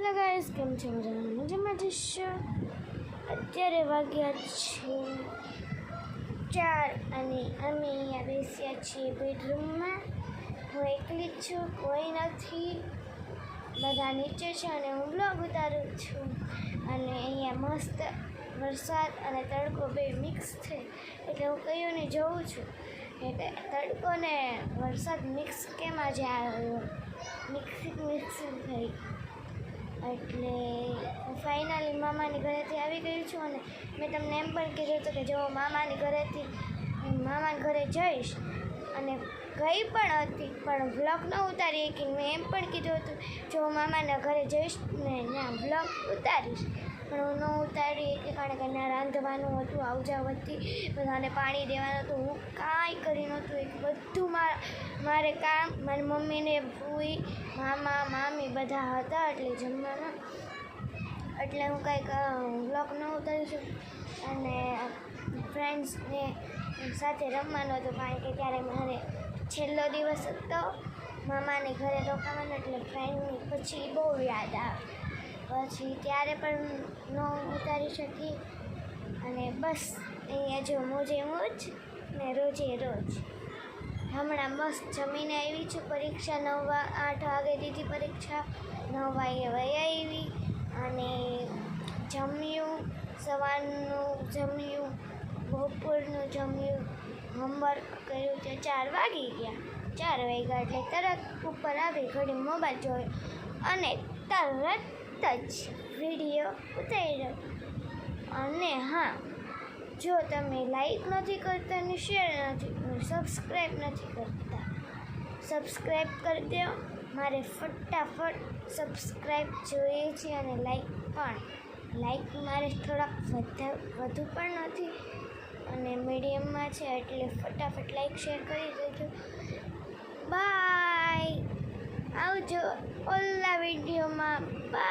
Hello guys, કેમ છો? મજામાં જશો. અત્યારે વાગ્યા છે 4 અને અમે અહીંયા બેસ્યા છીએ બેડરૂમમાં. હું એકલી જ છું, કોઈ નથી, બધા નીચે છે અને હું બ્લોગ ઉતારું છું. અને અહીંયા મસ્ત વરસાદ અને તડકો બે મિક્સ છે, એટલે હું કયું ને જોઉં છું એટલે તડકો ને વરસાદ મિક્સ કેમ આજે આવ્યો, મિક્સિંગ થઈ. એટલે હું ફાઇનલી મામાની ઘરેથી આવી ગઈ છું અને મેં તમને એમ પણ કીધું હતું કે જો મામાના ઘરે જઈશ અને ગઈ પણ હતી, પણ વ્લોગ ન ઉતારી કે મેં એમ પણ કીધું હતું જો મામાના ઘરે જઈશ ને ત્યાં વ્લોગ ઉતારીશ, પણ હું ન ઉતારી કે કારણ કે ત્યાં રાંધવાનું હતું, આવજાવ હતી, બધાને પાણી દેવાનું હતું, હું કાંઈ કરી નહોતું. એક બધું મારે કામ, મારી મમ્મીને ભૂઈ મામા મામી બધા હતા એટલે જમવાના, એટલે હું કાંઈક વ્લોગ ન ઉતારી શકું. અને ફ્રેન્ડ્સને સાથે રમવાનું હતું કારણ કે ત્યારે મારે છેલ્લો દિવસ હતો મામાની ઘરે રોકાવાનો, એટલે ફ્રેન્ડની પછી બહુ યાદ આવે, પછી ત્યારે પણ ન ઉતારી શકી. અને બસ અહીંયા જો મોજે મોજ ને રોજે રોજ. હમણાં મસ્ત જમીને આવી છું, પરીક્ષા 8 વાગે દીધી પરીક્ષા, 9 વાગે વહી આવી અને જમ્યું, સવારનું જમ્યું, બપોરનું જમ્યું, હોમવર્ક કર્યું તો 4 વાગી ગયા. 4 વાગ્યા એટલે તરત ઉપર આવી ઘડી મોબાઈલ જોયો અને તરત જ વિડીયો ઉતાર્યો. અને હા, જો તમે લાઈક નથી કરતા અને શેર નથી, સબસ્ક્રાઈબ નથી કરતા, સબસ્ક્રાઈબ કરી દો. મારે ફટાફટ સબસ્ક્રાઈબ જોઈએ છે અને લાઈક મારે થોડાક વધુ પણ નથી અને મીડિયમમાં છે, એટલે ફટાફટ લાઈક શેર કરી દેજો. બાય, આવજો ઓલા વિડીયોમાં. બાય.